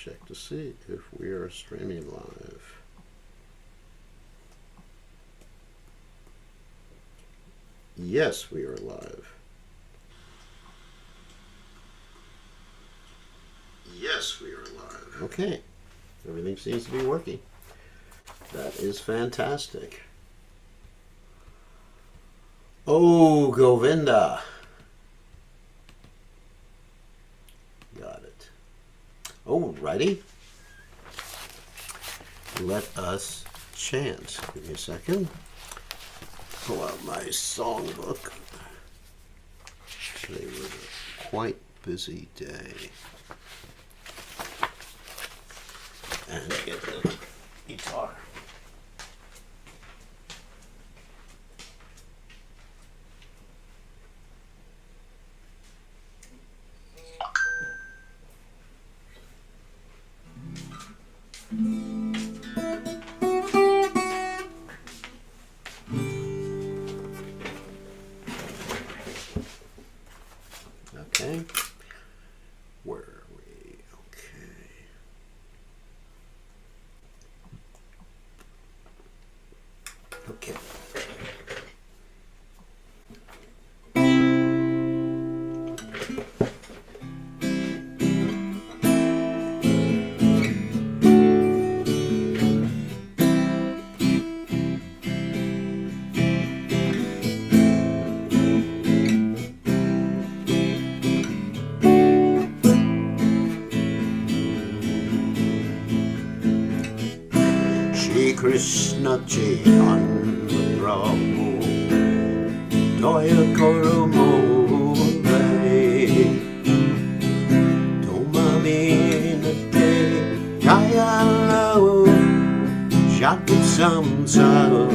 check to see if we are streaming live. Yes, we are live. Yes, we are live. Okay. Everything seems to be working. That is fantastic. Oh, Govinda. Got it. Oh, righty. Let us chant. Give me a second. Pull out my songbook. Today was a quite busy day. And get the guitar. Okay. Where are we? Okay. Okay. Shri Krishna Chaitanya Prabhu Daya Karo More Tomaminate Jaya Lao Shakti Samsare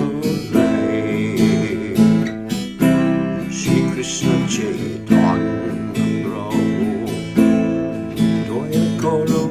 Shri Krishna Chaitanya Prabhu Daya Karo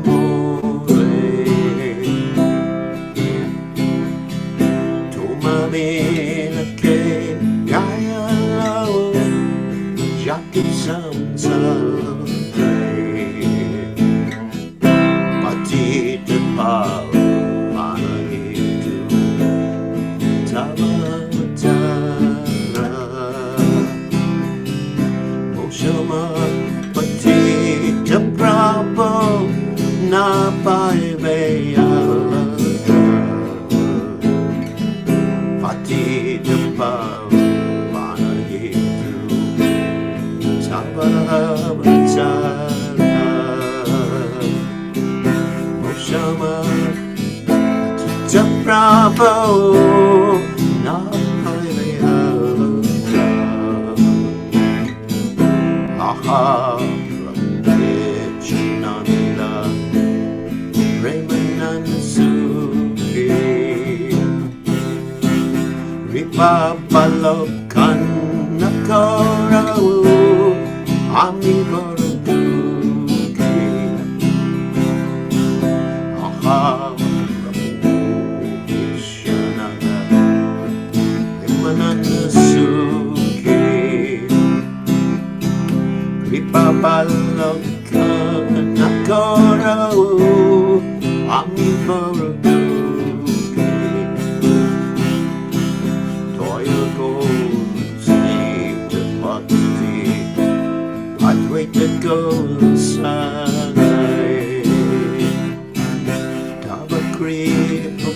Bravo, not Aha, Ramachananda, Premananda Sukhi, Ripapalokanna Koro, Amivaruduki, Aha. Ripapalokanna Koro, Amivaruduki, Toya Goswami, Bhakti, Advaita Goswami, Tavakripa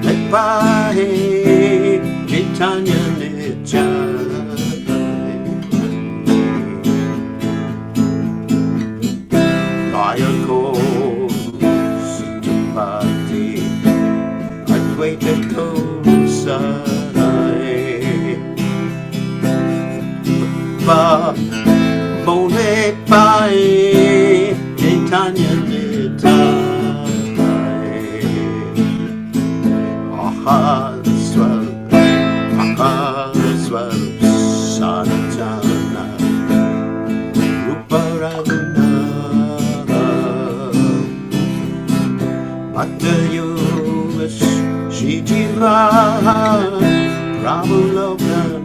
Lepahe, Chaitanya Nitya. Advaita Goswami, Ba Bole Pai, Chaitanya Nitai, Aha Swarup Sanatana, Rupa Raghunath, Bhakta Yogesh Shijiva Prabhu Lokana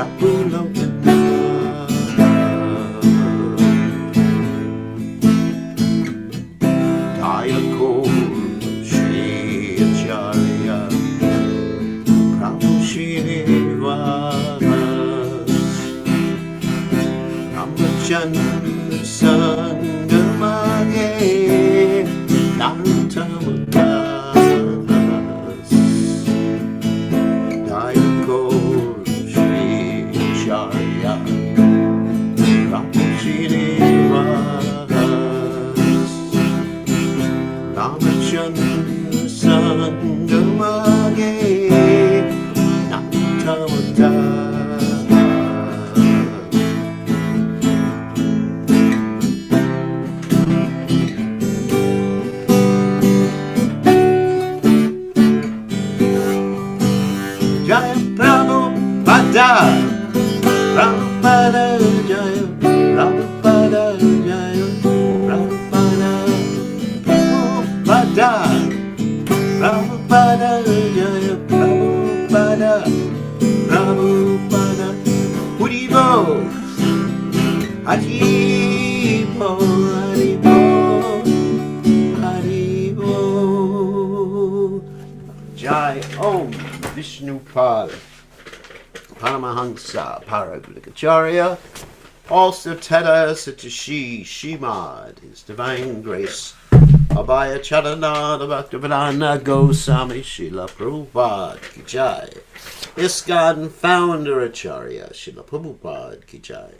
Prabhu Lokanath. Dayakol Shri Acharya Prabhu Srinivas Ramachandra Sangamage Narottam Dayakol Shri Acharya Prabhu Srinivas Ramachandra Sangamage Narottam Jaya Prabhupada, Prabhupada Jaya, Prabhupada Jaya, Prabhupada, Prabhupada, Prabhupada Jaya, Prabhupada, Prabhupada, Haribo, Haribo, Haribo, Haribo, Jai Om. Vishnupad Paramahansa Paraglikacharya, also Tada Satashi Shimad, His Divine Grace, Abhaya Charanada Bhaktivedanta Goswami Srila Prabhupada Ki Jai, ISKCON Founder Acharya Srila Prabhupada Ki Jai,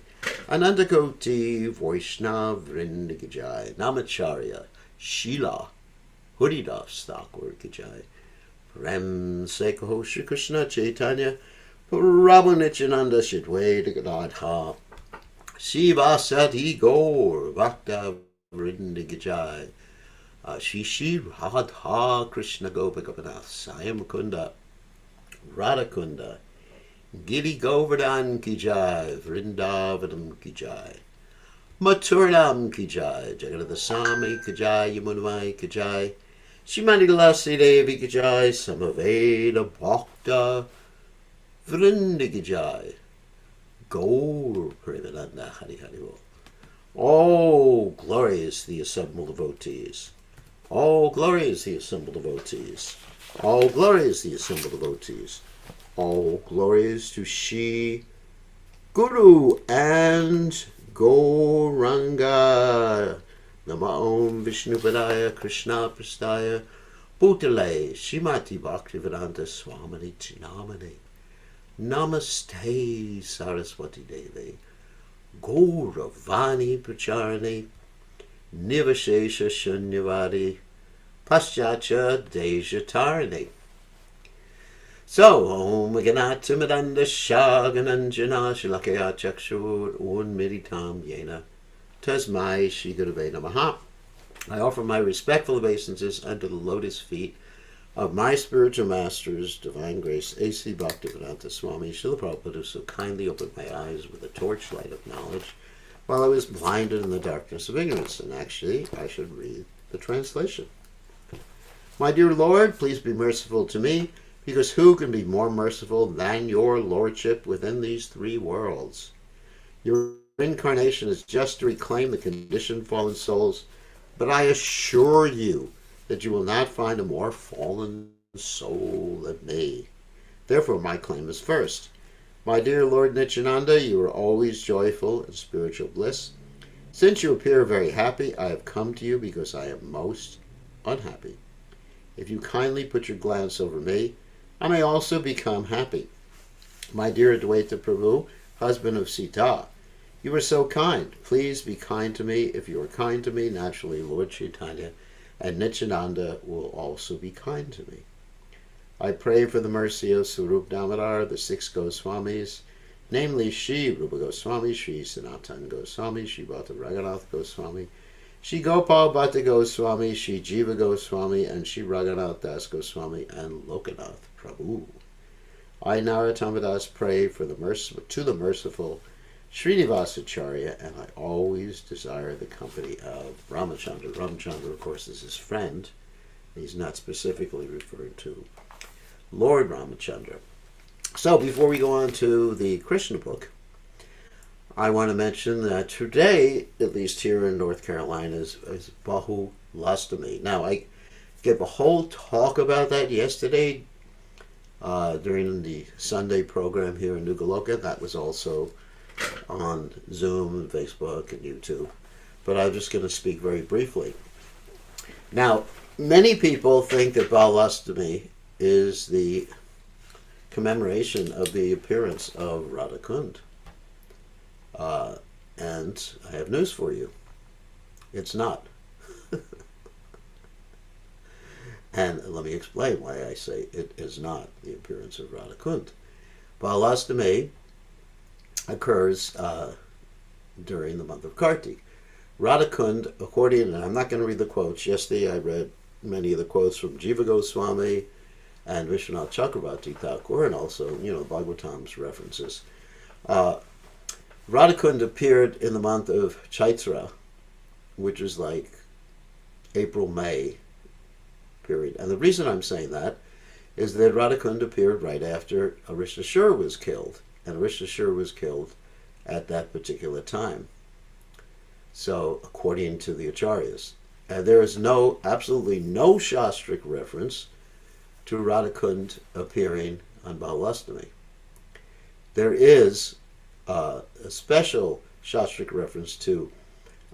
Anandakoti Vaishnav Vrinda Ki Jai, Namacharya Srila Haridas Thakur Ki Jai, Prem Sekaho Shri Krishna Chaitanya Prabhu Nityananda Shidwaita Gadadha Shiva Sati Gaur Bhakta Vrinda Ki Jai, Shri Radha Krishna Gopakapanath Sayam Kunda Radha Kunda Giri Govardhan Ki Jai, Vrindavanam Ki Jai, Mathuram Ki Jai, Jagannath Swami Ki Jai, Yamunamai Ki Jai, Shrimati Tulsi Devi Ki Jai, Samaveda Bhakta Vrinda Ki Jai, Gaur Premananda Hari Hari Bol. Oh, glorious the assembled devotees. Oh, glorious the assembled devotees. Oh, glorious the assembled devotees. Oh, glorious to Shri Guru and Gauranga. Nama Om Vishnupadaya Krishna Prastaya Bhutale Shrimati Bhaktivedanta Swamini Chinamani Namaste Saraswati Devi Gauravani Pracharani Nivashesha Shunyavadi Paschacha Dejatarani. So, Om Ganata Madanda Shagananjana Shilakaya Chakshur Unmiritam Yena Tasmai Shri Gurave Namaha. I offer my respectful obeisances unto the lotus feet of my spiritual masters, Divine Grace A.C. Bhaktivedanta Swami Srila Prabhupada, who so kindly opened my eyes with a torchlight of knowledge while I was blinded in the darkness of ignorance. And actually, I should read the translation. My dear Lord, please be merciful to me, because who can be more merciful than your Lordship within these three worlds? Your incarnation is just to reclaim the conditioned fallen souls, but I assure you that you will not find a more fallen soul than me. Therefore my claim is first. My dear Lord Nityananda, you are always joyful in spiritual bliss. Since you appear very happy, I have come to you because I am most unhappy. If you kindly put your glance over me, I may also become happy. My dear Advaita Prabhu, husband of Sita, you are so kind. Please be kind to me. If you are kind to me, naturally Lord Chaitanya and Nityananda will also be kind to me. I pray for the mercy of Swarup Damodar, the six Goswamis, namely Shri Rupa Goswami, Shri Sanatan Goswami, Shri Bhakta Raghunath Goswami, Shri Gopal Bhatta Goswami, Shri Jiva Goswami, and Shri Raghunath Das Goswami and Lokanath Prabhu. I, Narottam Das, pray for the merciful Srinivasacharya, and I always desire the company of Ramachandra. Ramachandra, of course, is his friend. He's not specifically referring to Lord Ramachandra. So before we go on to the Krishna book, I want to mention that today, at least here in North Carolina, is Bahu Lastami. Now, I gave a whole talk about that yesterday during the Sunday program here in Nugaloka. That was also on Zoom and Facebook and YouTube. But I'm just going to speak very briefly. Now, many people think that Baulastami is the commemoration of the appearance of Radha Kund. And I have news for you. It's not. And let me explain why I say it is not the appearance of Radha Kund. Baulastami occurs during the month of Kartik. Radha Kund, according, and I'm not going to read the quotes. Yesterday I read many of the quotes from Jiva Goswami and Vishwanath Chakravarti Thakur, and also, Bhagavatam's references. Radha Kund appeared in the month of Chaitra, which is like April, May period. And the reason I'm saying that is that Radha Kund appeared right after Arishashur was killed, and Arishashur was killed at that particular time. So, according to the Acharyas, there is absolutely no Shastric reference to Radha Kund appearing on Baulastami. There is a special Shastric reference to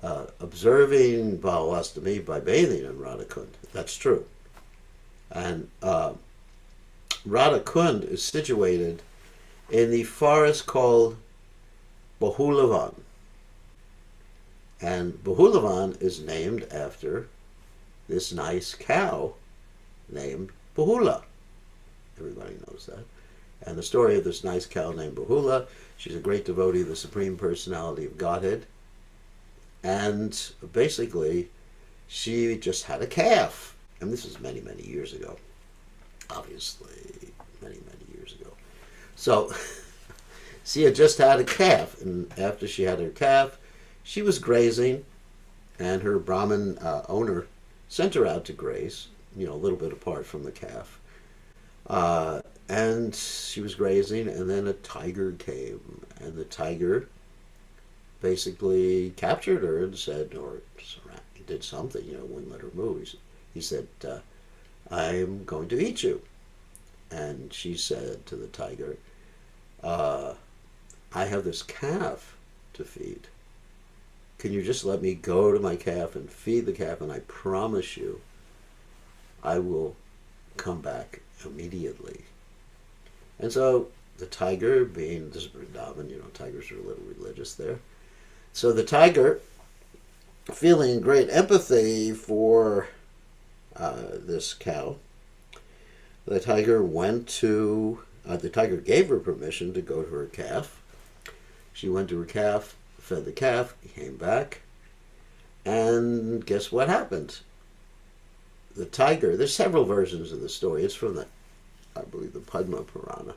observing Baulastami by bathing in Radha Kund. That's true. And Radha Kund is situated in the forest called Bahulavan. And Bahulavan is named after this nice cow named Bahula. Everybody knows that. And the story of this nice cow named Bahula, she's a great devotee of the Supreme Personality of Godhead. And basically, she just had a calf. And this is many, many years ago. Obviously, many, many years ago. So, she had just had a calf. And after she had her calf, she was grazing, and her Brahmin owner sent her out to graze, a little bit apart from the calf. And she was grazing, and then a tiger came, and the tiger basically captured her and said, or did something, wouldn't let her move. He said, I'm going to eat you. And she said to the tiger, I have this calf to feed. Can you just let me go to my calf and feed the calf, and I promise you I will come back immediately. And so the tiger, being, this is Vrindavan, tigers are a little religious there. So the tiger, feeling great empathy for this cow, the tiger the tiger gave her permission to go to her calf. She went to her calf, fed the calf, came back, and guess what happened? The tiger, there's several versions of the story. It's from I believe, the Padma Purana.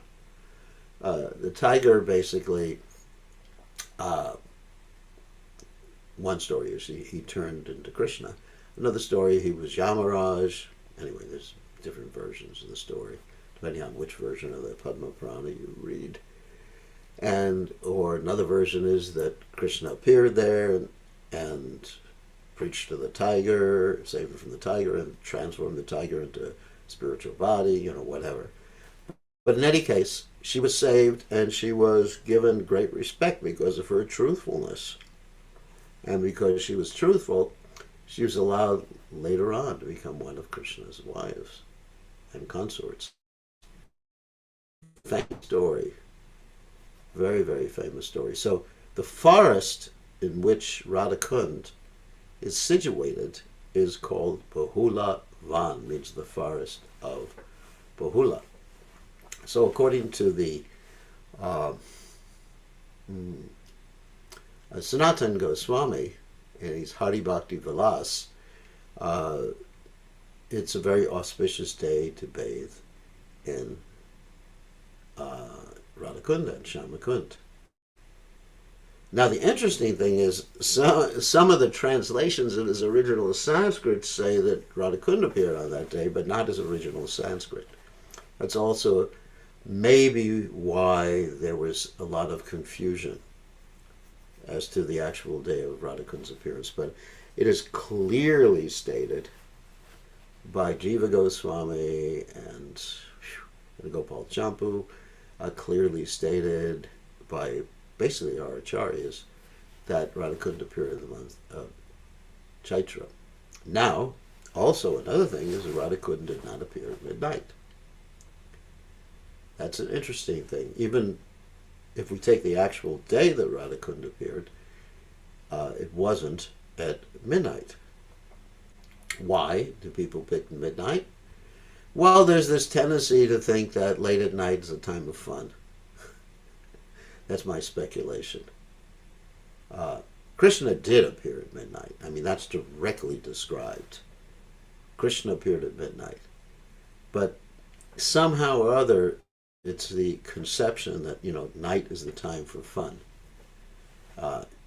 The tiger basically, one story is he turned into Krishna. Another story, he was Yamaraj. Anyway, there's different versions of the story, depending on which version of the Padma Purana you read. Or another version is that Krishna appeared there and preached to the tiger, saved her from the tiger, and transformed the tiger into a spiritual body, whatever. But in any case, she was saved, and she was given great respect because of her truthfulness. And because she was truthful, she was allowed later on to become one of Krishna's wives and consorts. Famous story. Very, very famous story. So the forest in which Radha Kund is situated is called Bahula Van, means the forest of Bahula. So according to the Sanatana Goswami in his Hari Bhakti Vilas, it's a very auspicious day to bathe in Radhakunda and Shamakund. Now the interesting thing is some of the translations of his original Sanskrit say that Radhakund appeared on that day, but not his original Sanskrit. That's also maybe why there was a lot of confusion as to the actual day of Radhakunda's appearance. But it is clearly stated by Jiva Goswami and Gopal Champu, clearly stated by basically our acharyas, that Radhakunda appeared in the month of Chaitra. Now, also another thing is that Radhakunda did not appear at midnight. That's an interesting thing. Even if we take the actual day that Radhakunda appeared, it wasn't at midnight. Why do people pick midnight? Well, there's this tendency to think that late at night is a time of fun. That's my speculation. Krishna did appear at midnight. I mean, that's directly described. Krishna appeared at midnight. But somehow or other, it's the conception that, night is the time for fun.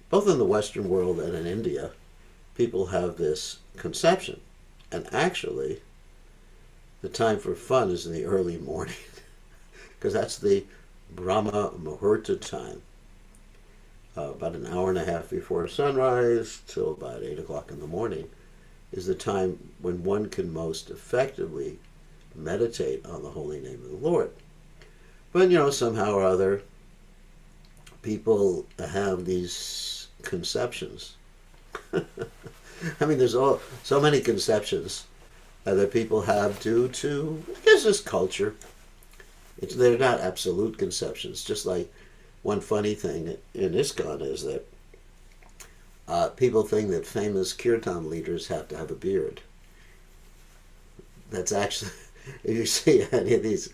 Both in the Western world and in India, people have this conception. And actually, the time for fun is in the early morning, because that's the Brahma Muhurta time. About an hour and a half before sunrise till about 8 o'clock in the morning is the time when one can most effectively meditate on the holy name of the Lord. But, somehow or other, people have these conceptions. I mean, there's so many conceptions that people have due to, I guess, this culture. They're not absolute conceptions. Just like one funny thing in ISKCON is that people think that famous kirtan leaders have to have a beard. That's actually, if you see any of these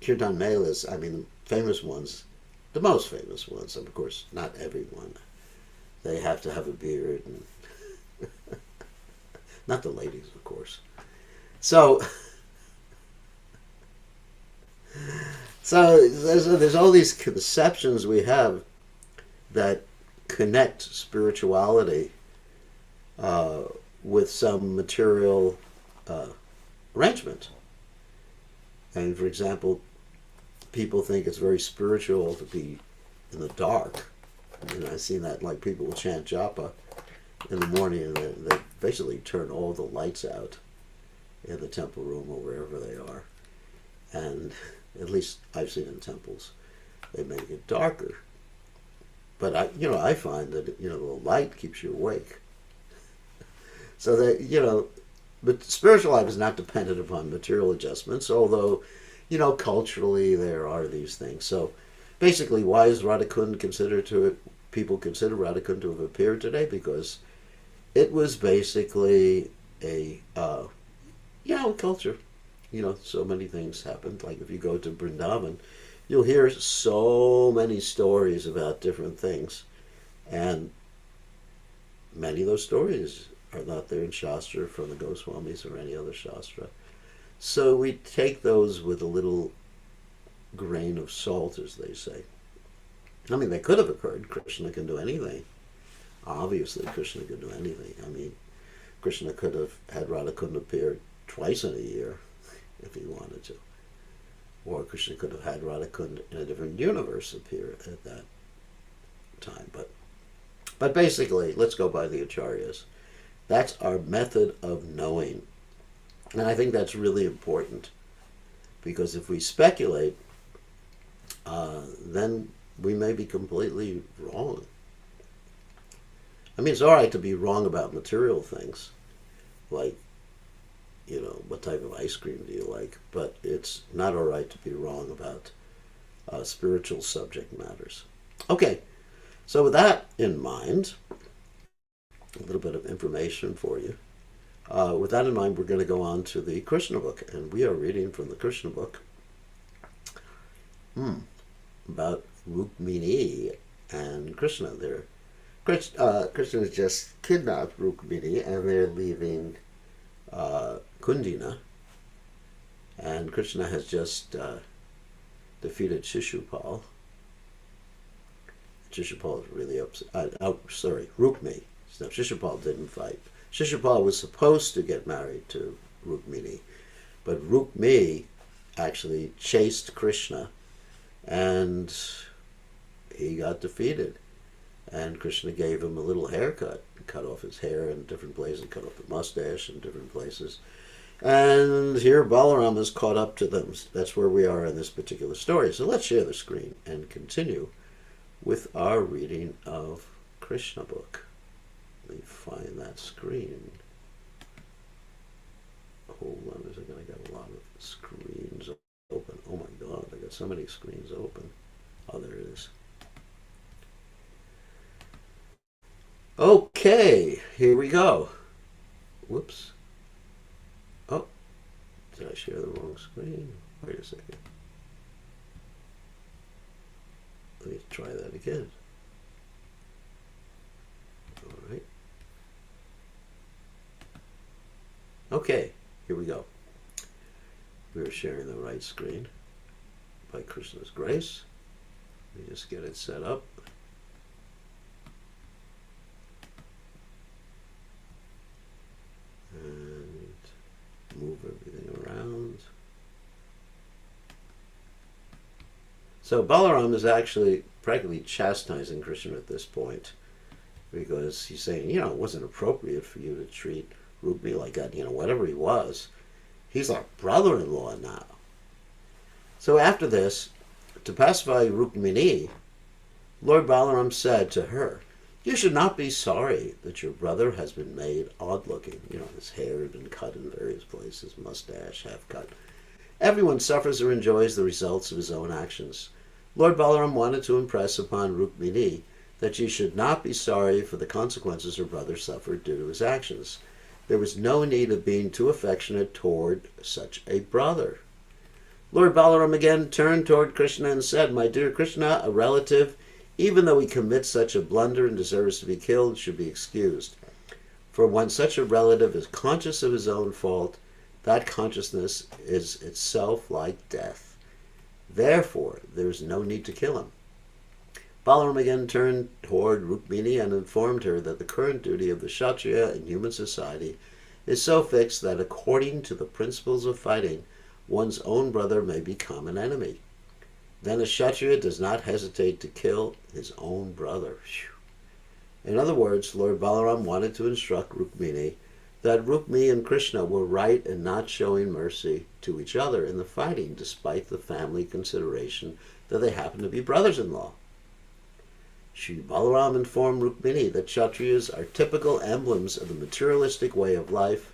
kirtan melas, I mean, famous ones, the most famous ones, of course, not everyone, they have to have a beard, and not the ladies, of course. So there's all these conceptions we have that connect spirituality with some material arrangement. And for example, people think it's very spiritual to be in the dark. I've seen that, like people will chant japa in the morning and they basically turn all the lights out in the temple room or wherever they are. And at least I've seen in temples, they make it darker. But I find that the light keeps you awake. So that but spiritual life is not dependent upon material adjustments, although culturally there are these things. So basically, why is Radhakunda people consider Radhakunda to have appeared today? Because it was basically a culture. So many things happened. Like if you go to Vrindavan, you'll hear so many stories about different things. And many of those stories are not there in Shastra from the Goswamis or any other Shastra. So we take those with a little grain of salt, as they say. I mean, they could have occurred. Krishna can do anything. Obviously, Krishna can do anything. I mean, Krishna could have had Radhakunda appear twice in a year if he wanted to. Or Krishna could have had Radhakunda in a different universe appear at that time. But basically, let's go by the acharyas. That's our method of knowing. And I think that's really important. Because if we speculate, then we may be completely wrong. I mean, it's all right to be wrong about material things, like, what type of ice cream do you like? But it's not all right to be wrong about spiritual subject matters. Okay, so with that in mind, a little bit of information for you. With that in mind, we're going to go on to the Krishna book, and we are reading from the Krishna book about Rukmini and Krishna. Krishna has just kidnapped Rukmini, and they're leaving Kundina, and Krishna has just defeated Shishupal. Shishupal is really upset. Rukmi. Shishupal didn't fight. Shishupal was supposed to get married to Rukmini, But Rukmi actually chased Krishna, and he got defeated. And Krishna gave him a little haircut, cut off his hair in different places, cut off the mustache in different places. And here Balaram is caught up to them. That's where we are in this particular story. So let's share the screen and continue with our reading of Krishna book. Let me find that screen. Hold on a second, I got a lot of screens open. Oh my God, I got so many screens open. Oh, there it is. Okay, here we go. Whoops. Oh, did I share the wrong screen? Wait a second. Let me try that again. All right. Okay, here we go. We're sharing the right screen by Krishna's grace. Let me just get it set up. And move everything around. So Balaram is actually practically chastising Krishna at this point, because he's saying, it wasn't appropriate for you to treat Rukmi like that, whatever he was. He's our brother-in-law now. So after this, to pacify Rukmini, Lord Balaram said to her, "You should not be sorry that your brother has been made odd-looking." His hair had been cut in various places, mustache half cut. Everyone suffers or enjoys the results of his own actions. Lord Balaram wanted to impress upon Rukmini that she should not be sorry for the consequences her brother suffered due to his actions. There was no need of being too affectionate toward such a brother. Lord Balaram again turned toward Krishna and said, "My dear Krishna, a relative, even though he commits such a blunder and deserves to be killed, should be excused. For when such a relative is conscious of his own fault, that consciousness is itself like death. Therefore, there is no need to kill him." Balaram again turned toward Rukmini and informed her that the current duty of the Kshatriya in human society is so fixed that according to the principles of fighting, one's own brother may become an enemy. Then a Kshatriya does not hesitate to kill his own brother. In other words, Lord Balaram wanted to instruct Rukmini that Rukmi and Krishna were right in not showing mercy to each other in the fighting, despite the family consideration that they happen to be brothers-in-law. Shri Balaram informed Rukmini that Kshatriyas are typical emblems of the materialistic way of life.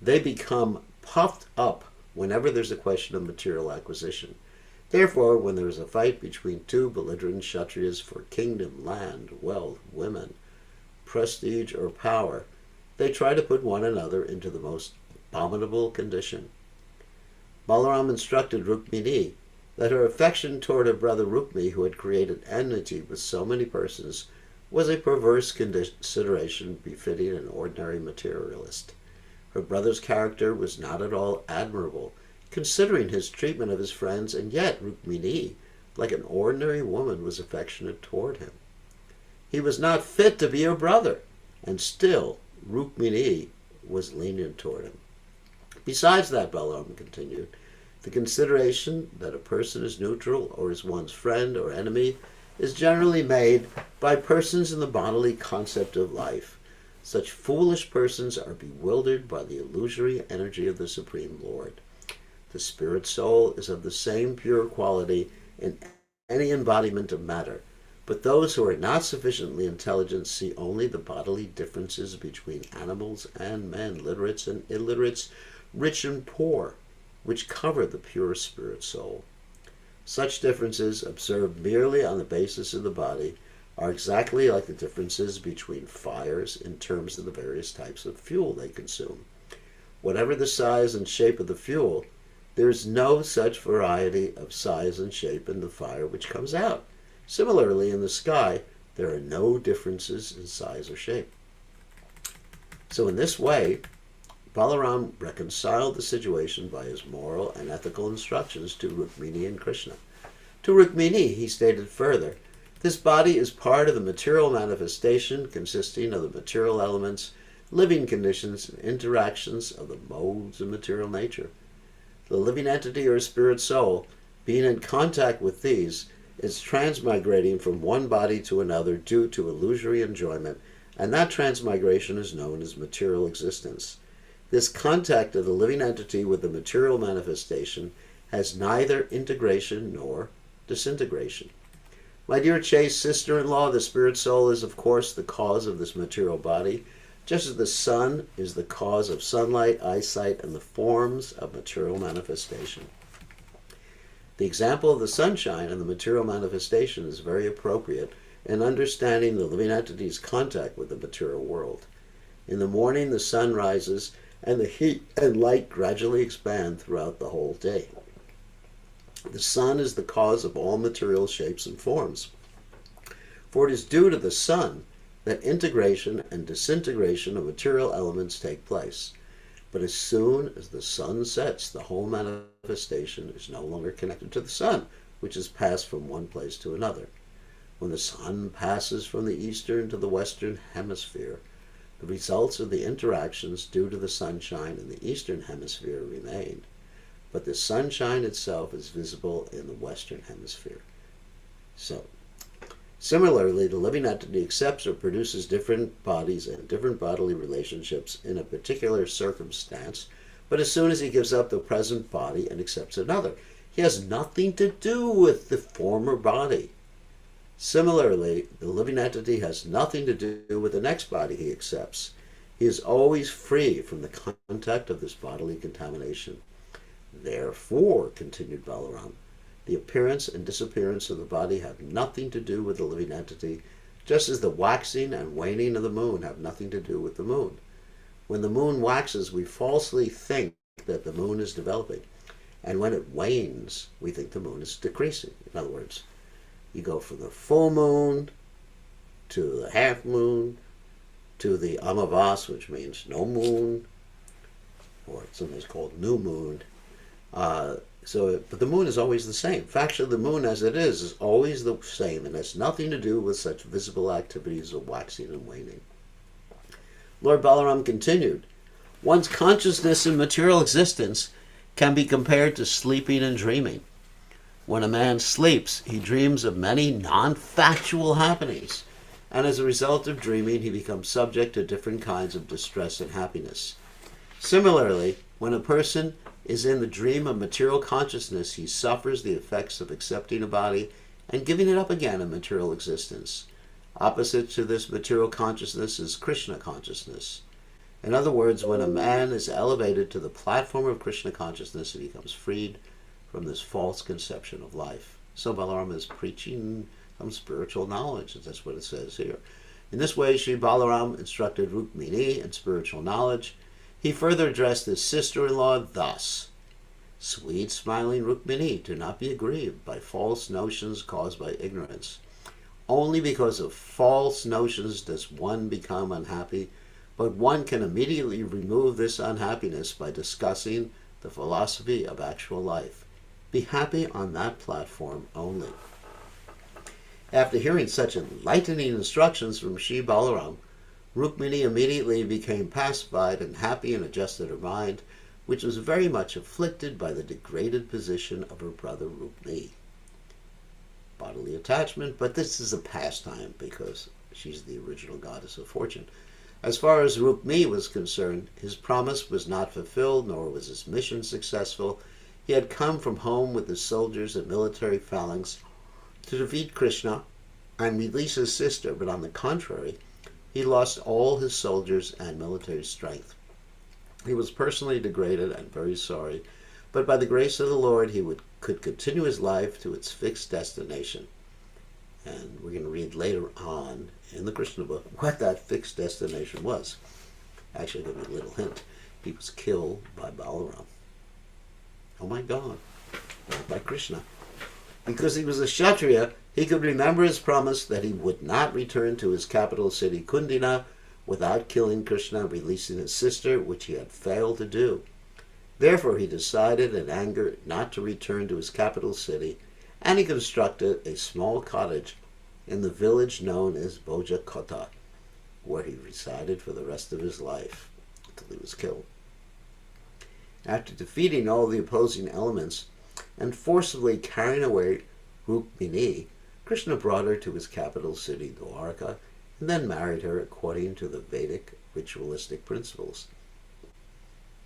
They become puffed up whenever there's a question of material acquisition. Therefore, when there is a fight between two belligerent Kshatriyas for kingdom, land, wealth, women, prestige, or power, they try to put one another into the most abominable condition. Balaram instructed Rukmini that her affection toward her brother Rukmi, who had created enmity with so many persons, was a perverse consideration befitting an ordinary materialist. Her brother's character was not at all admirable, considering his treatment of his friends, and yet Rukmini, like an ordinary woman, was affectionate toward him. He was not fit to be her brother, and still Rukmini was lenient toward him. Besides that, Balaram continued, the consideration that a person is neutral or is one's friend or enemy is generally made by persons in the bodily concept of life. Such foolish persons are bewildered by the illusory energy of the Supreme Lord. The spirit soul is of the same pure quality in any embodiment of matter, but those who are not sufficiently intelligent see only the bodily differences between animals and men, literates and illiterates, rich and poor, which cover the pure spirit soul. Such differences, observed merely on the basis of the body, are exactly like the differences between fires in terms of the various types of fuel they consume. Whatever the size and shape of the fuel, there is no such variety of size and shape in the fire which comes out. Similarly, in the sky, there are no differences in size or shape. So in this way, Balaram reconciled the situation by his moral and ethical instructions to Rukmini and Krishna. To Rukmini, he stated further, this body is part of the material manifestation consisting of the material elements, living conditions, and interactions of the modes of material nature. The living entity or spirit soul, being in contact with these, is transmigrating from one body to another due to illusory enjoyment, and that transmigration is known as material existence. This contact of the living entity with the material manifestation has neither integration nor disintegration. My dear chaste sister-in-law, the spirit soul is, of course, the cause of this material body, just as the sun is the cause of sunlight, eyesight, and the forms of material manifestation. The example of the sunshine and the material manifestation is very appropriate in understanding the living entity's contact with the material world. In the morning, the sun rises, and the heat and light gradually expand throughout the whole day. The sun is the cause of all material shapes and forms. For it is due to the sun that integration and disintegration of material elements take place. But as soon as the sun sets, the whole manifestation is no longer connected to the sun, which has passed from one place to another. When the sun passes from the eastern to the western hemisphere, the results of the interactions due to the sunshine in the eastern hemisphere remain, but the sunshine itself is visible in the western hemisphere. So, similarly, the living entity accepts or produces different bodies and different bodily relationships in a particular circumstance, but as soon as he gives up the present body and accepts another, he has nothing to do with the former body. Similarly, the living entity has nothing to do with the next body he accepts. He is always free from the contact of this bodily contamination. Therefore, continued Balaram, the appearance and disappearance of the body have nothing to do with the living entity, just as the waxing and waning of the moon have nothing to do with the moon. When the moon waxes, we falsely think that the moon is developing, and when it wanes, we think the moon is decreasing. In other words, you go from the full moon to the half moon to the Amavas, which means no moon, or sometimes called new moon. But the moon is always the same. Factually, the moon as it is always the same and has nothing to do with such visible activities of waxing and waning. Lord Balaram continued, one's consciousness in material existence can be compared to sleeping and dreaming. When a man sleeps, he dreams of many non-factual happenings, and as a result of dreaming, he becomes subject to different kinds of distress and happiness. Similarly, when a person is in the dream of material consciousness, he suffers the effects of accepting a body and giving it up again in material existence. Opposite to this material consciousness is Krishna consciousness. In other words, when a man is elevated to the platform of Krishna consciousness, he becomes freed from this false conception of life. So Balaram is preaching some spiritual knowledge, that's what it says here. In this way, Sri Balaram instructed Rukmini in spiritual knowledge. He further addressed his sister-in-law thus, sweet smiling Rukmini, do not be aggrieved by false notions caused by ignorance. Only because of false notions does one become unhappy, but one can immediately remove this unhappiness by discussing the philosophy of actual life. Be happy on that platform only. After hearing such enlightening instructions from Sri Balaram, Rukmini immediately became pacified and happy and adjusted her mind, which was very much afflicted by the degraded position of her brother Rukmini. Bodily attachment, but this is a pastime because she's the original goddess of fortune. As far as Rukmini was concerned, his promise was not fulfilled, nor was his mission successful. He had come from home with his soldiers and military phalanx to defeat Krishna and release his sister, but on the contrary, he lost all his soldiers and military strength. He was personally degraded and very sorry, but by the grace of the Lord, he could continue his life to its fixed destination. And we're going to read later on in the Krishna book what that fixed destination was. Actually, I'll give you a little hint. He was killed by Balaram. Oh my God, by Krishna. Because he was a Kshatriya, he could remember his promise that he would not return to his capital city Kundina without killing Krishna and releasing his sister, which he had failed to do. Therefore he decided in anger not to return to his capital city, and he constructed a small cottage in the village known as Bojakota, where he resided for the rest of his life until he was killed. After defeating all the opposing elements and forcibly carrying away Rukmini, Krishna brought her to his capital city, Dwarka, and then married her according to the Vedic ritualistic principles.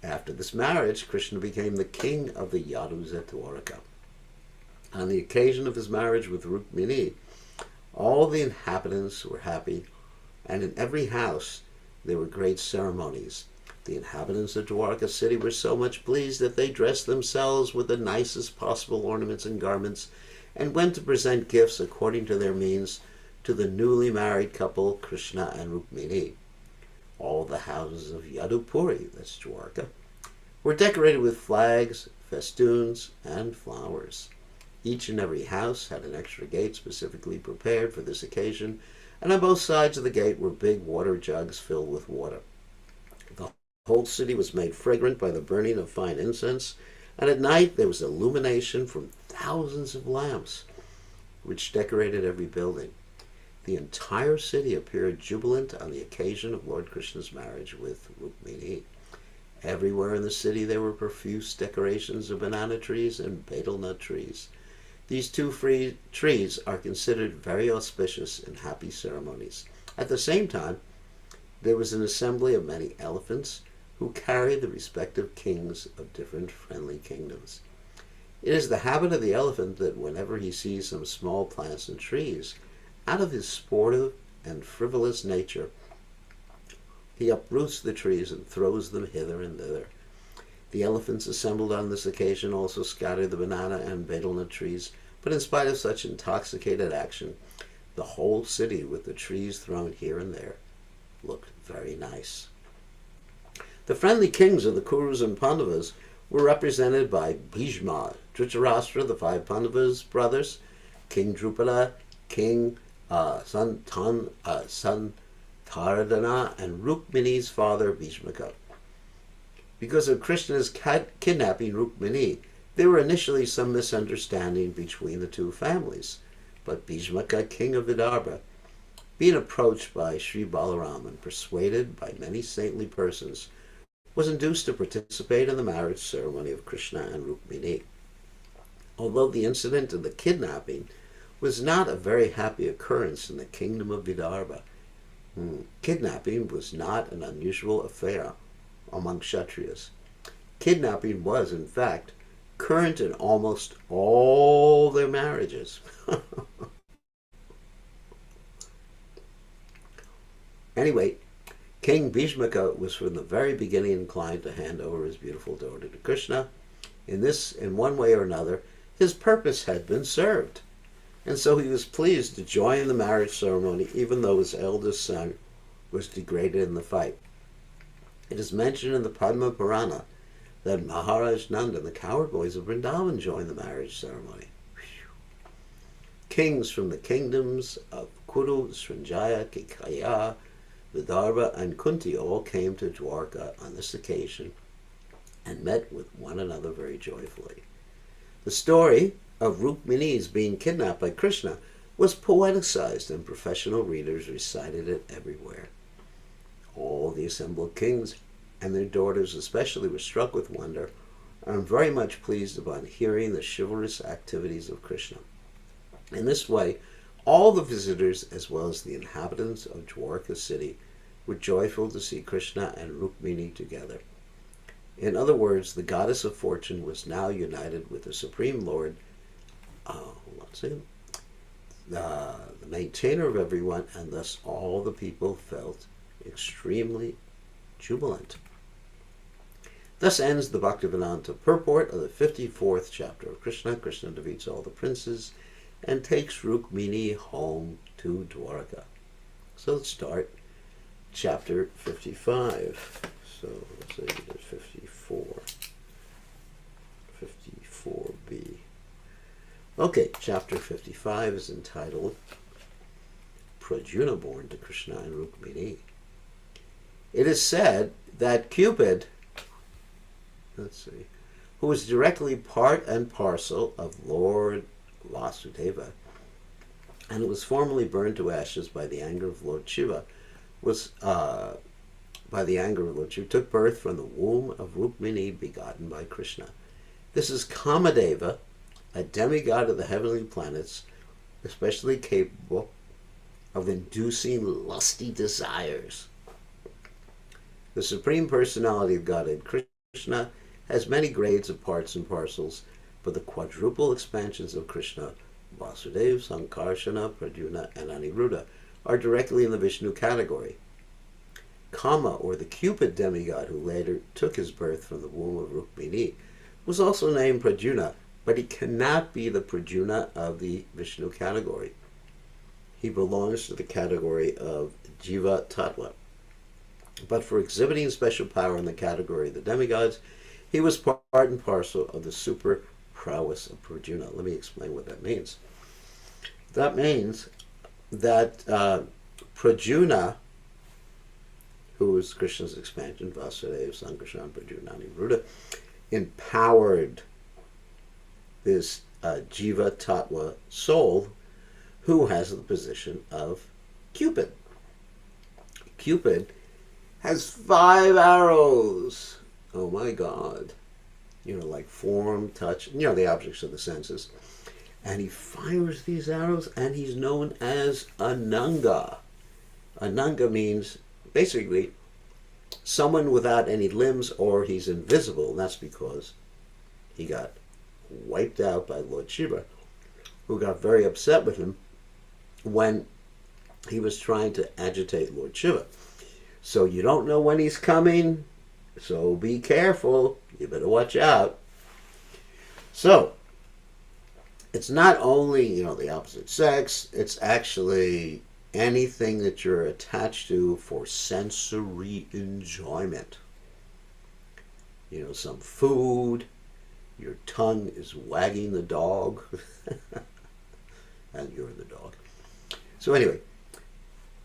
After this marriage, Krishna became the king of the Yadus at Dwarka. On the occasion of his marriage with Rukmini, all the inhabitants were happy, and in every house there were great ceremonies. The inhabitants of Dwarka city were so much pleased that they dressed themselves with the nicest possible ornaments and garments, and went to present gifts according to their means to the newly married couple Krishna and Rukmini. All the houses of Yadupuri, that's Dwarka, were decorated with flags, festoons, and flowers. Each and every house had an extra gate specifically prepared for this occasion, and on both sides of the gate were big water jugs filled with water. The whole city was made fragrant by the burning of fine incense, and at night there was illumination from thousands of lamps, which decorated every building. The entire city appeared jubilant on the occasion of Lord Krishna's marriage with Rukmini. Everywhere in the city there were profuse decorations of banana trees and betel nut trees. These two trees are considered very auspicious in happy ceremonies. At the same time, there was an assembly of many elephants who carried the respective kings of different friendly kingdoms. It is the habit of the elephant that whenever he sees some small plants and trees, out of his sportive and frivolous nature, he uproots the trees and throws them hither and thither. The elephants assembled on this occasion also scattered the banana and betel nut trees, but in spite of such intoxicated action, the whole city, with the trees thrown here and there, looked very nice. The friendly kings of the Kurus and Pandavas were represented by Bhishma, Dhritarashtra, the five Pandavas' brothers, King Drupada, King Santaradana, and Rukmini's father, Bhishmaka. Because of Krishna's kidnapping Rukmini, there were initially some misunderstanding between the two families, but Bhishmaka, king of Vidarbha, being approached by Sri Balaram and persuaded by many saintly persons, was induced to participate in the marriage ceremony of Krishna and Rukmini. Although the incident of the kidnapping was not a very happy occurrence in the kingdom of Vidarbha, kidnapping was not an unusual affair among Kshatriyas. Kidnapping was, in fact, current in almost all their marriages. Anyway, King Bhishmaka was from the very beginning inclined to hand over his beautiful daughter to Krishna. In one way or another, his purpose had been served, and so he was pleased to join the marriage ceremony even though his eldest son was degraded in the fight. It is mentioned in the Padma Purana that Maharaj Nanda and the cowherd boys of Vrindavan joined the marriage ceremony. Kings from the kingdoms of Kuru, Srinjaya, Kekaya, Vidarbha, and Kunti all came to Dwarka on this occasion and met with one another very joyfully. The story of Rukmini's being kidnapped by Krishna was poeticized, and professional readers recited it everywhere. All the assembled kings and their daughters especially were struck with wonder and very much pleased upon hearing the chivalrous activities of Krishna. In this way, all the visitors, as well as the inhabitants of Dwarka city, were joyful to see Krishna and Rukmini together. In other words, the goddess of fortune was now united with the Supreme Lord, the maintainer of everyone, and thus all the people felt extremely jubilant. Thus ends the Bhaktivedanta purport of the 54th chapter of Krishna. Krishna defeats all the princes and takes Rukmini home to Dwarka. So let's start chapter 55. So let's say 54. 54b. Okay, chapter 55 is entitled Prajuna born to Krishna and Rukmini. It is said that Cupid, who was directly part and parcel of Lord Vasudeva, and was formerly burned to ashes by the anger of Lord Shiva, was by the anger of Lord Shiva, took birth from the womb of Rukmini, begotten by Krishna. This is Kamadeva, a demigod of the heavenly planets, especially capable of inducing lusty desires. The Supreme Personality of Godhead, Krishna, has many grades of parts and parcels, but the quadruple expansions of Krishna, Vasudeva, Sankarsana, Pradyumna, and Aniruddha, are directly in the Vishnu category. Kama, or the Cupid demigod who later took his birth from the womb of Rukmini, was also named Pradyumna, but he cannot be the Pradyumna of the Vishnu category. He belongs to the category of Jiva Tattva. But for exhibiting special power in the category of the demigods, he was part and parcel of the super prowess of Pradyumna. Let me explain what that means. That means that Pradyumna, who was Krishna's expansion, Vasudeva, Sankarsana, Pradyumna, Aniruddha, empowered this Jiva Tattva soul who has the position of Cupid. Cupid has 5 arrows. Oh my God. Like form, touch, the objects of the senses. And he fires these arrows, and he's known as Ananga. Ananga means basically someone without any limbs, or he's invisible, and that's because he got wiped out by Lord Shiva, who got very upset with him when he was trying to agitate Lord Shiva. So you don't know when he's coming, so be careful. You better watch out. So it's not only, the opposite sex, it's actually anything that you're attached to for sensory enjoyment. Some food, your tongue is wagging the dog, and you're the dog. So anyway,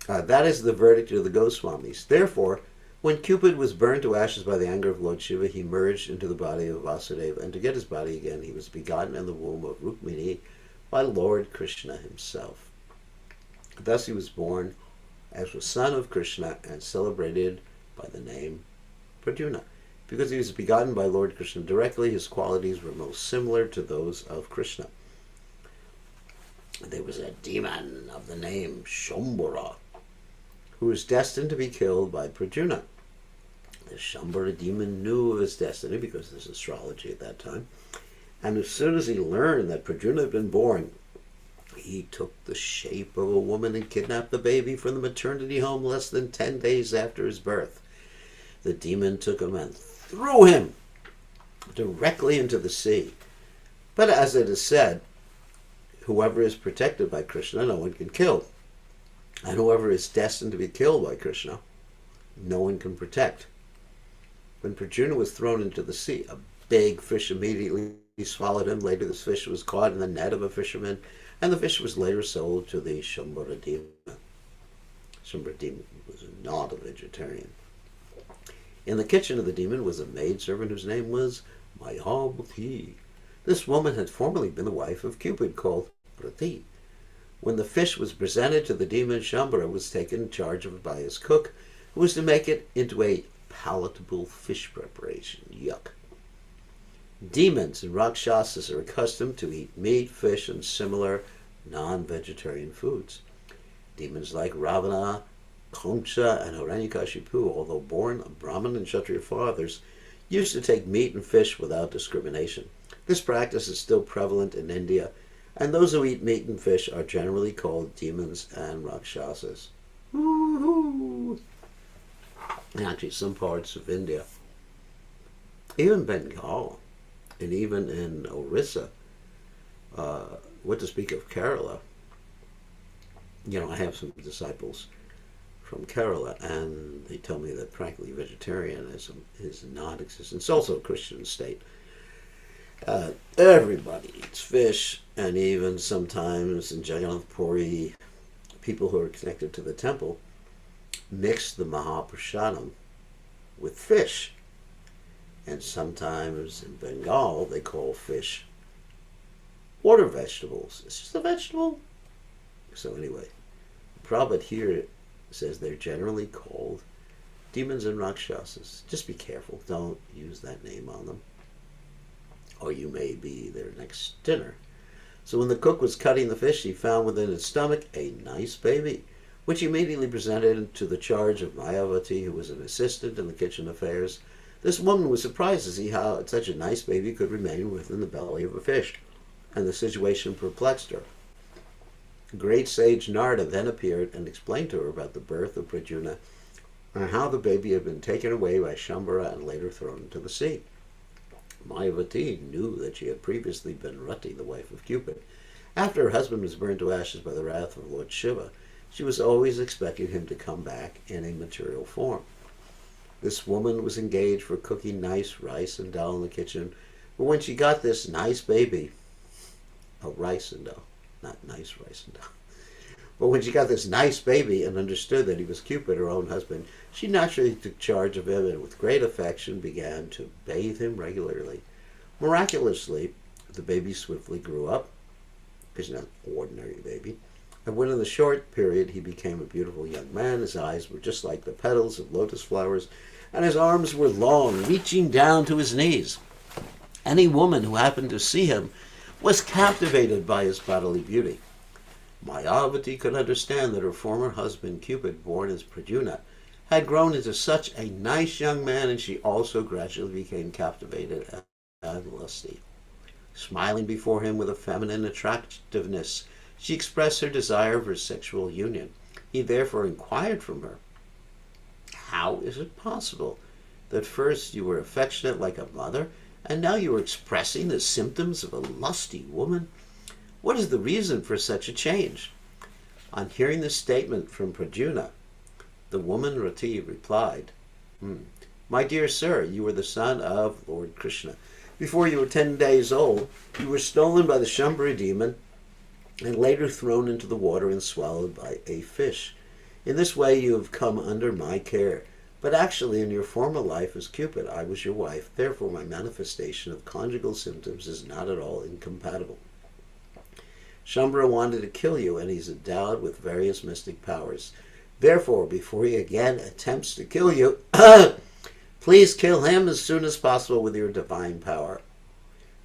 that is the verdict of the Goswamis. Therefore, when Cupid was burned to ashes by the anger of Lord Shiva, he merged into the body of Vasudeva, and to get his body again, he was begotten in the womb of Rukmini by Lord Krishna himself. Thus he was born as the son of Krishna and celebrated by the name Pradyumna. Because he was begotten by Lord Krishna directly, his qualities were most similar to those of Krishna. There was a demon of the name Shambhara, who was destined to be killed by Pradyumna. The Shambhara demon knew of his destiny because there's astrology at that time. And as soon as he learned that Pradyumna had been born, he took the shape of a woman and kidnapped the baby from the maternity home less than 10 days after his birth. The demon took him and threw him directly into the sea. But as it is said, whoever is protected by Krishna, no one can kill. And whoever is destined to be killed by Krishna, no one can protect. When Pradyumna was thrown into the sea, a big fish immediately swallowed him. Later this fish was caught in the net of a fisherman, and the fish was later sold to the Shambhara demon. Shambhara demon was not a vegetarian. In the kitchen of the demon was a maidservant whose name was Mayavati. This woman had formerly been the wife of Cupid, called Rati. When the fish was presented to the demon, Shambhara was taken in charge of by his cook, who was to make it into a palatable fish preparation. Yuck. Demons and Rakshasas are accustomed to eat meat, fish, and similar non-vegetarian foods. Demons like Ravana, Kamsa, and Hiranyakashipu, although born of Brahmin and Kshatriya fathers, used to take meat and fish without discrimination. This practice is still prevalent in India, and those who eat meat and fish are generally called demons and Rakshasas. Woo-hoo! And actually, some parts of India, even Bengal, and even in Orissa, what to speak of Kerala, I have some disciples from Kerala, and they tell me that practically vegetarianism is non-existent. It's also a Christian state. Everybody eats fish, and even sometimes in Jagannath Puri, people who are connected to the temple mix the Mahaprasadam with fish. And sometimes in Bengal, they call fish water vegetables. It's just a vegetable. So anyway, Prabhupada here says they're generally called demons and Rakshasas. Just be careful. Don't use that name on them, or you may be their next dinner. So when the cook was cutting the fish, he found within its stomach a nice baby, which he immediately presented to the charge of Mayavati, who was an assistant in the kitchen affairs. This woman was surprised to see how such a nice baby could remain within the belly of a fish, and the situation perplexed her. The great sage Narada then appeared and explained to her about the birth of Pradyumna and how the baby had been taken away by Shambhara and later thrown into the sea. Mayavati knew that she had previously been Rati, the wife of Cupid. After her husband was burned to ashes by the wrath of Lord Shiva, she was always expecting him to come back in a material form. This woman was engaged for cooking nice rice and dal in the kitchen, but when she got this nice baby, rice and dal, not nice rice and dal, but when she got this nice baby and understood that he was Cupid, her own husband, she naturally took charge of him and with great affection began to bathe him regularly. Miraculously, the baby swiftly grew up. He's not an ordinary baby. And within a short period, he became a beautiful young man. His eyes were just like the petals of lotus flowers, and his arms were long, reaching down to his knees. Any woman who happened to see him was captivated by his bodily beauty. Mayavati could understand that her former husband, Cupid, born as Pradyumna, had grown into such a nice young man, and she also gradually became captivated and lusty. Smiling before him with a feminine attractiveness, she expressed her desire for sexual union. He therefore inquired from her, "How is it possible that first you were affectionate like a mother, and now you are expressing the symptoms of a lusty woman? What is the reason for such a change?" On hearing this statement from Pradyumna, the woman Rati replied, "My dear sir, you are the son of Lord Krishna. Before you were 10 days old, you were stolen by the Shambhara demon and later thrown into the water and swallowed by a fish. In this way you have come under my care. But actually in your former life as Cupid, I was your wife. Therefore my manifestation of conjugal symptoms is not at all incompatible. Shambhara wanted to kill you, and he's endowed with various mystic powers. Therefore, before he again attempts to kill you, please kill him as soon as possible with your divine power.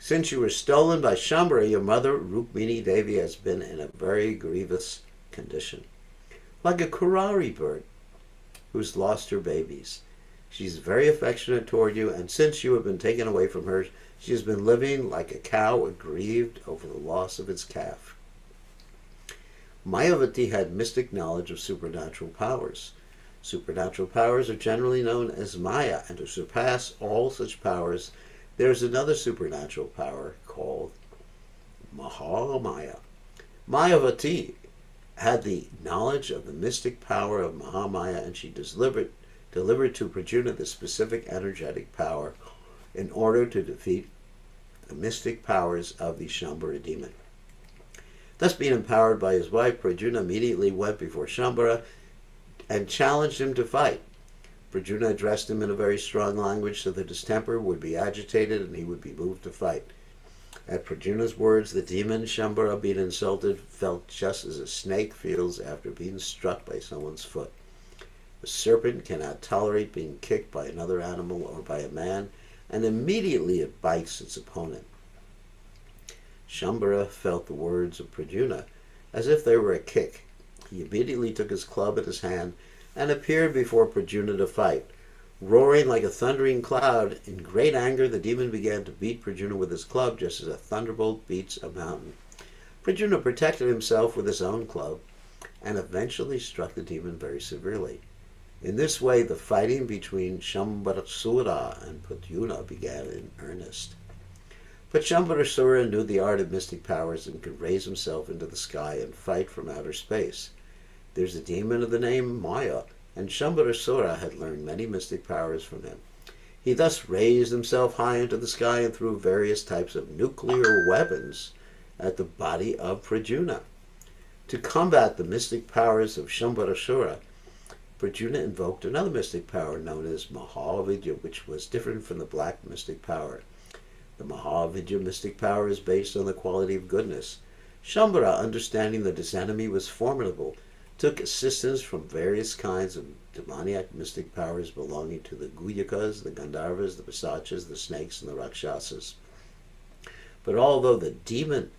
Since you were stolen by Shambhara, your mother, Rukmini Devi, has been in a very grievous condition, like a Kurari bird who's lost her babies. She's very affectionate toward you, and since you have been taken away from her, she has been living like a cow aggrieved over the loss of its calf." Mayavati had mystic knowledge of supernatural powers. Supernatural powers are generally known as Maya, and to surpass all such powers, there is another supernatural power called Mahamaya. Mayavati had the knowledge of the mystic power of Mahamaya, and she delivered to Pradyumna the specific energetic power in order to defeat the mystic powers of the Shambhara demon. Thus being empowered by his wife, Pradyumna immediately went before Shambhara and challenged him to fight. Pradyumna addressed him in a very strong language so that his temper would be agitated and he would be moved to fight. At Pradyumna's words, the demon Shambhara, being insulted, felt just as a snake feels after being struck by someone's foot. A serpent cannot tolerate being kicked by another animal or by a man, and immediately it bites its opponent. Shambhara felt the words of Pradyumna as if they were a kick. He immediately took his club in his hand and appeared before Pradyumna to fight. Roaring like a thundering cloud, in great anger, the demon began to beat Pradyumna with his club just as a thunderbolt beats a mountain. Pradyumna protected himself with his own club and eventually struck the demon very severely. In this way, the fighting between Shambharasura and Pradyumna began in earnest. But Shambharasura knew the art of mystic powers and could raise himself into the sky and fight from outer space. There's a demon of the name Maya, and Shambharasura had learned many mystic powers from him. He thus raised himself high into the sky and threw various types of nuclear weapons at the body of Pradyumna. To combat the mystic powers of Shambharasura, Pradyumna invoked another mystic power known as Mahavidya, which was different from the black mystic power. The Mahavidya mystic power is based on the quality of goodness. Shambhara, understanding that his enemy was formidable, took assistance from various kinds of demoniac mystic powers belonging to the Guyakas, the Gandharvas, the Pisachas, the snakes, and the Rakshasas. But although the demon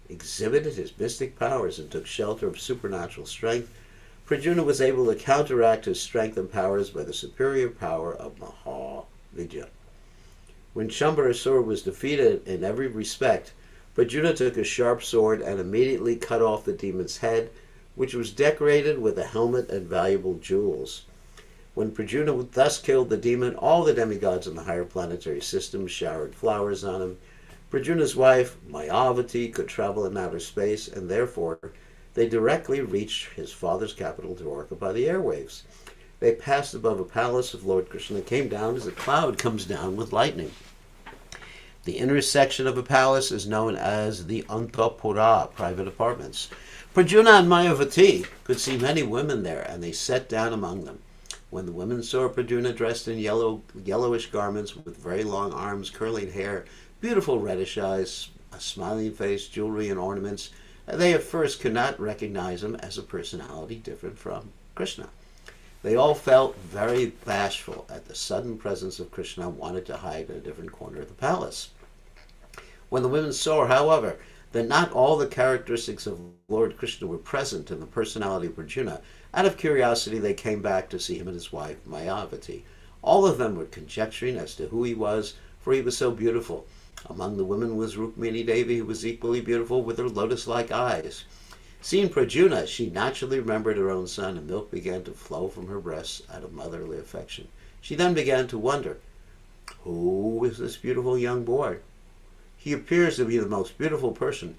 exhibited his mystic powers and took shelter of supernatural strength, Prajna was able to counteract his strength and powers by the superior power of Mahavidya. When Shambharasura was defeated in every respect, Prajna took a sharp sword and immediately cut off the demon's head, which was decorated with a helmet and valuable jewels. When Prajna thus killed the demon, all the demigods in the higher planetary system showered flowers on him. Prajna's wife, Mayavati, could travel in outer space, and therefore they directly reached his father's capital, Dwarka, by the airwaves. They passed above a palace of Lord Krishna and came down as a cloud comes down with lightning. The inner section of a palace is known as the Antapura, private apartments. Prajna and Mayavati could see many women there, and they sat down among them. When the women saw Prajna dressed in yellowish garments with very long arms, curling hair, beautiful reddish eyes, a smiling face, jewelry, and ornaments, they at first could not recognize him as a personality different from Krishna. They all felt very bashful at the sudden presence of Krishna and wanted to hide in a different corner of the palace. When the women saw, however, that not all the characteristics of Lord Krishna were present in the personality of Prajna, out of curiosity they came back to see him and his wife, Mayavati. All of them were conjecturing as to who he was, for he was so beautiful. Among the women was Rukmini Devi, who was equally beautiful with her lotus-like eyes. Seeing Prajna, she naturally remembered her own son, and milk began to flow from her breasts out of motherly affection. She then began to wonder, who is this beautiful young boy? He appears to be the most beautiful person.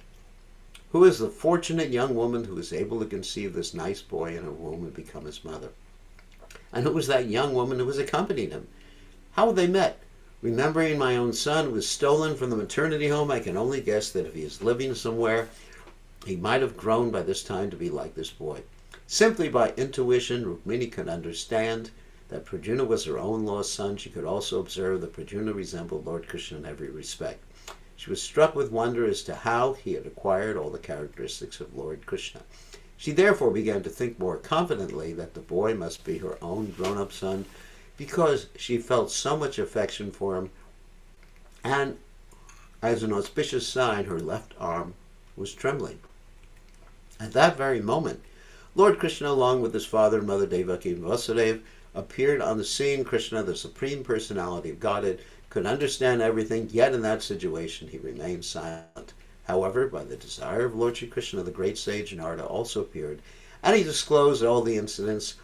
Who is the fortunate young woman who is able to conceive this nice boy in her womb and become his mother? And who was that young woman who was accompanying him? How had they met? Remembering my own son who was stolen from the maternity home, I can only guess that if he is living somewhere, he might have grown by this time to be like this boy. Simply by intuition, Rukmini could understand that Prajna was her own lost son. She could also observe that Prajna resembled Lord Krishna in every respect. She was struck with wonder as to how he had acquired all the characteristics of Lord Krishna. She therefore began to think more confidently that the boy must be her own grown-up son, because she felt so much affection for him, and as an auspicious sign, her left arm was trembling. At that very moment, Lord Krishna, along with his father and mother Devaki and Vasudeva, appeared on the scene. Krishna, the Supreme Personality of Godhead, could understand everything, yet in that situation he remained silent. However, by the desire of Lord Shri Krishna, the great sage Narada also appeared, and he disclosed all the incidents,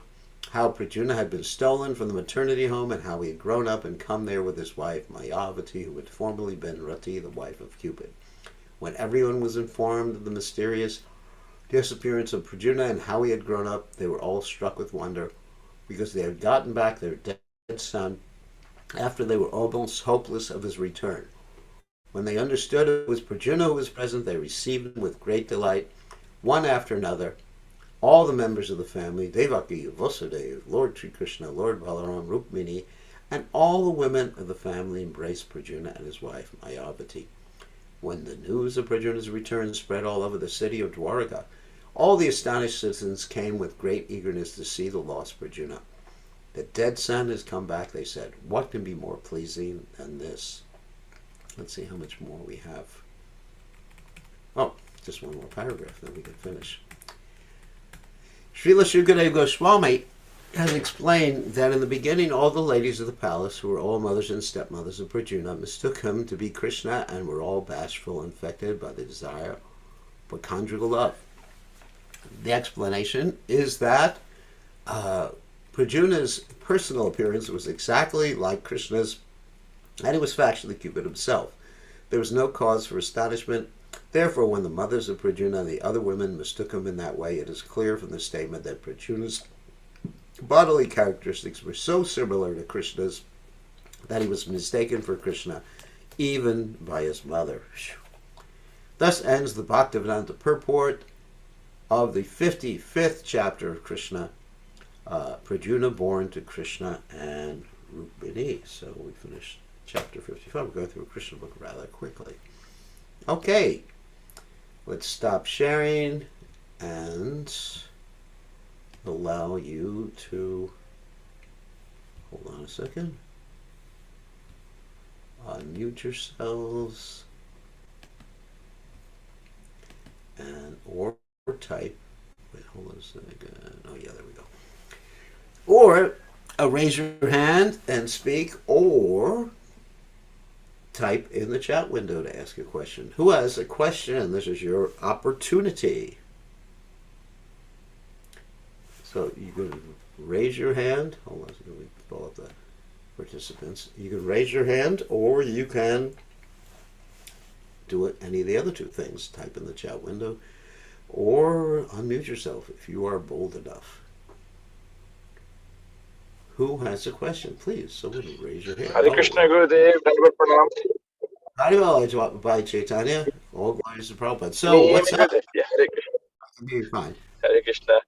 how Prajna had been stolen from the maternity home, and how he had grown up and come there with his wife Mayavati, who had formerly been Rati, the wife of Cupid. When everyone was informed of the mysterious disappearance of Prajna and how he had grown up, they were all struck with wonder, because they had gotten back their dead son after they were almost hopeless of his return. When they understood it was Prajna who was present, they received him with great delight, one after another. All the members of the family, Devaki, Vasudeva, Lord Sri Krishna, Lord Balaram, Rukmini, and all the women of the family embraced Prajna and his wife Mayavati. When the news of Prajna's return spread all over the city of Dwarka, all the astonished citizens came with great eagerness to see the lost Prajna. The dead son has come back, they said. What can be more pleasing than this? Let's see how much more we have. Oh, just one more paragraph, then we can finish. Srila Sukadeva Goswami has explained that in the beginning all the ladies of the palace, who were all mothers and stepmothers of Prajna, mistook him to be Krishna and were all bashful, infected by the desire for conjugal love. The explanation is that Prajna's personal appearance was exactly like Krishna's, and he was factually Cupid himself. There was no cause for astonishment. Therefore, when the mothers of Prajna and the other women mistook him in that way, it is clear from the statement that Prajna's bodily characteristics were so similar to Krishna's that he was mistaken for Krishna even by his mother. Thus ends the Bhaktivedanta purport of the 55th chapter of Krishna, Prajna born to Krishna and Rukmini. So we finished chapter 55. We're going through a Krishna book rather quickly. Okay, let's stop sharing and allow you to, hold on a second, unmute yourselves and or type. Wait, hold on a second. Oh yeah, there we go. Or raise your hand and speak, or type in the chat window to ask a question. Who has a question? This is your opportunity. So you can raise your hand. Hold on, let me pull up the participants. You can raise your hand, or you can do it any of the other two things. Type in the chat window, or unmute yourself if you are bold enough. Who has a question? Please, someone raise your hand. Hare Krishna Gurudev, Dandavat Pranam. Haribo, by Chaitanya. All glories to Prabhupada. Can you So, hear what's me, up? Gurudev? Yeah, Hare Krishna. I can hear you fine. Hare Krishna.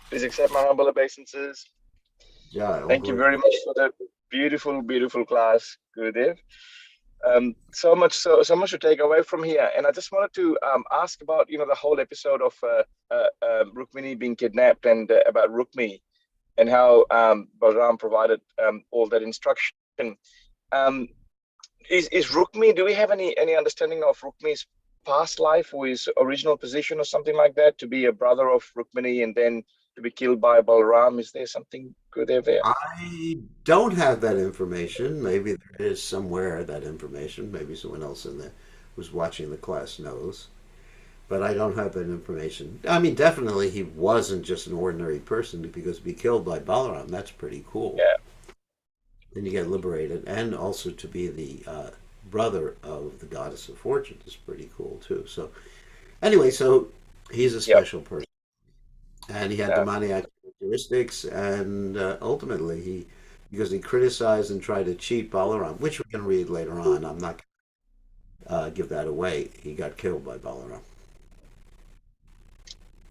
Please accept my humble obeisances. Yeah, all Thank you glories. very much for the beautiful, beautiful class, Gurudev. So much to take away from here. And I just wanted to ask about, the whole episode of Rukmini being kidnapped and about Rukmi and how Balaram provided all that instruction. Um, is Rukmi, do we have any understanding of Rukmi's past life or his original position or something like that, to be a brother of Rukmini and then to be killed by Balaram? Is there something good there? I don't have that information. Maybe there is somewhere that information. Maybe someone else in there who's watching the class knows. But I don't have that information. I mean, definitely he wasn't just an ordinary person, because to be killed by Balaram, that's pretty cool. Yeah. Then you get liberated, and also to be the brother of the goddess of fortune is pretty cool too. So anyway, so he's a Yep. special person, and he had Yeah. demoniac characteristics, and ultimately because he criticized and tried to cheat Balaram, which we can read later on. I'm not going to give that away. He got killed by Balaram.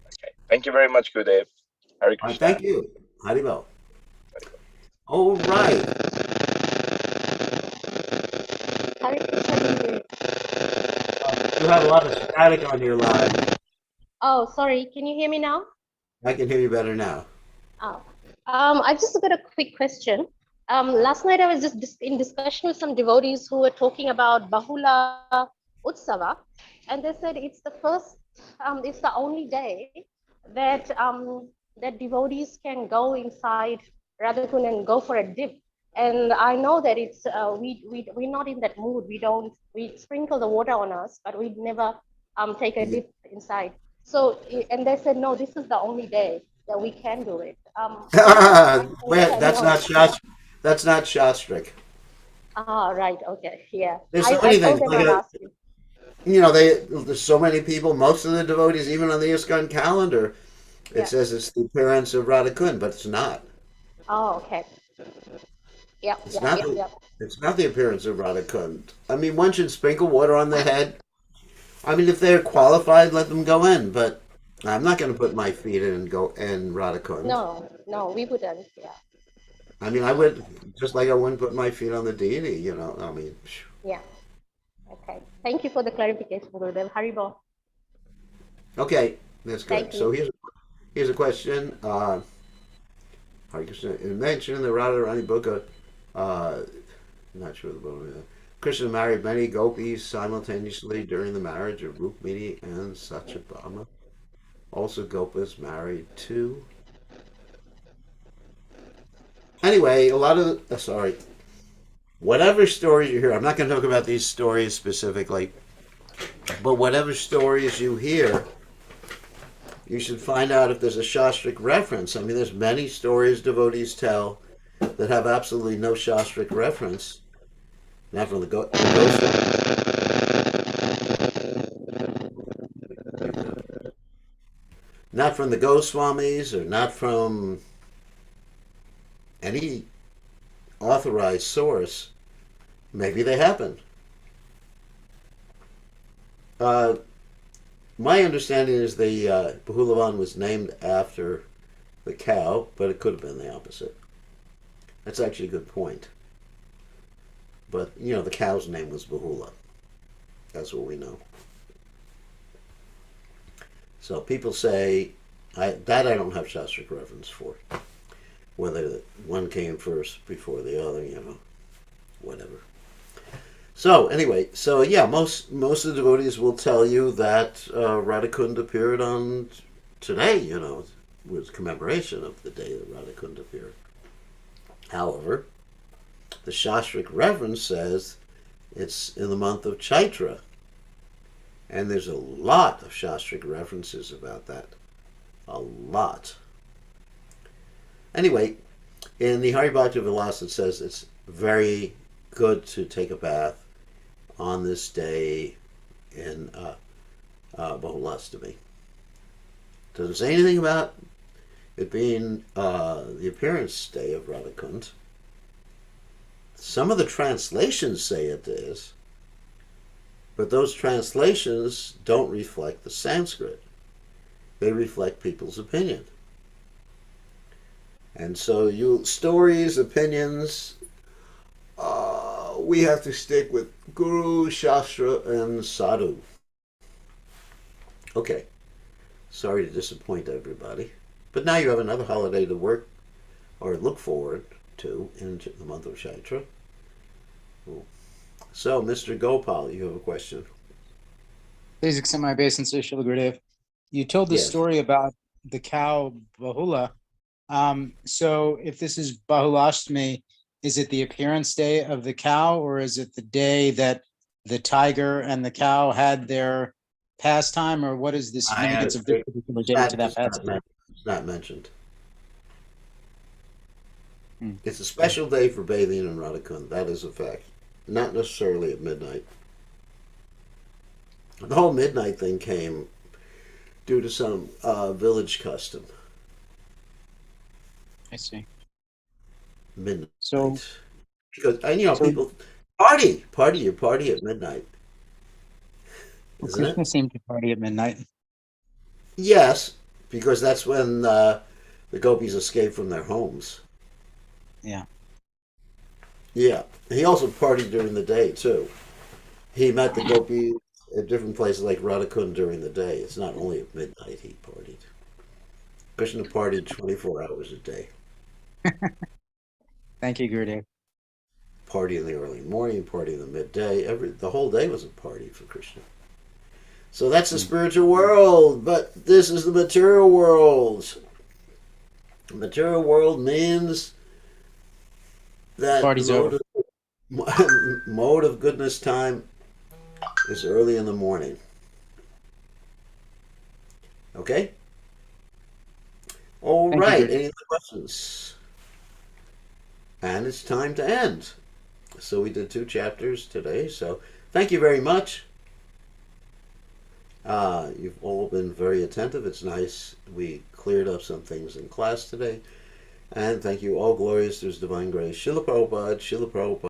Okay. Thank you very much, Gurudev. Hare All right, Krishna. thank you. Haribol. All right. Hare Krishna Gurudev. You have a lot of static on your line. Oh, sorry. Can you hear me now? I can hear you better now. Oh, I've just got a quick question. Last night I was just in discussion with some devotees who were talking about Bahula Utsava, and they said it's the first, it's the only day that that devotees can go inside Radhakund and go for a dip. And I know that it's we're not in that mood. We sprinkle the water on us, but we never take a dip inside. So and they said no, this is the only day that we can do it. Well, that's No. not That's not Shastric. Ah, right. Okay. Yeah. There's so I many told things. them I'll ask you. There's so many people. Most of the devotees, even on the ISKCON calendar, it Yeah. says it's the appearance of Radhakund, but it's not. Oh, okay. Yeah. It's Yeah. not. Yeah. Yeah. It's not the appearance of Radhakund. I mean, one should sprinkle water on their head. I mean, if they're qualified, let them go in. But I'm not going to put my feet in and go in Radhakund. No, no, we wouldn't. Yeah. I mean, I would, just like I wouldn't put my feet on the deity. I mean. Yeah. Okay. Thank you for the clarification, Gurudev. Haribo. Okay, that's good. Thank So you. here's a question. Hare Krishna, it mentioned in the Radharani book, I'm not sure the book. Krishna married many gopis simultaneously during the marriage of Rukmini and Satyabhama. Also, Gopas married two. Anyway, a lot of sorry, whatever stories you hear, I'm not going to talk about these stories specifically, but whatever stories you hear, you should find out if there's a Shastric reference. I mean, there's many stories devotees tell that have absolutely no Shastric reference. Not from the ghost. Not from the Goswamis, or not from any authorized source. Maybe they happen. Uh, my understanding is the Bahulavan was named after the cow, but it could have been the opposite. That's actually a good point. But, the cow's name was Bahula. That's what we know. So people say I don't have Shastric reference for. Whether one came first before the other, whatever. So anyway, so yeah, most of the devotees will tell you that Radhakund appeared on today, was commemoration of the day that Radhakund appeared. However, the Shastric reference says it's in the month of Chaitra, and there's a lot of Shastric references about that. A lot. Anyway, in the Haribhakti Vilasa it says it's very good to take a bath on this day in Bahulastami. Doesn't say anything about it being the appearance day of Radhakund. Some of the translations say it is, but those translations don't reflect the Sanskrit. They reflect people's opinion. And so stories, opinions, we have to stick with Guru, Shastra, and Sadhu. Okay. Sorry to disappoint everybody. But now you have another holiday to work or look forward to in the month of Chaitra. So, Mr. Gopal, you have a question. Please accept my obeisance, Srila Gurudev. You told the story about the cow Bahula. So if this is Bahulashtami, is it the appearance day of the cow, or is it the day that the tiger and the cow had their pastime, or what is the significance of this particular day to that pastime? It's not mentioned. It's a special day for bathing in Radhakund. That is a fact. Not necessarily at midnight. The whole midnight thing came due to some village custom. I see. Midnight. So, because people party at midnight. Krishna seemed to party at midnight. Yes, because that's when the gopis escape from their homes. Yeah. Yeah. He also partied during the day too. He met the gopis at different places like Radhakund during the day. It's not only at midnight he partied. Krishna partied 24 hours a day. Thank you, Gurudev. Party in the early morning, party in the midday. The whole day was a party for Krishna. So that's the spiritual world, but this is the material world. The material world means that Party's over. Mode of goodness time is early in the morning. Okay? All right. Any other questions? And it's time to end. So we did 2 chapters today. So thank you very much. You've all been very attentive. It's nice. We cleared up some things in class today. And thank you. All glories to His divine grace. Srila Prabhupada, Srila Prabhupada.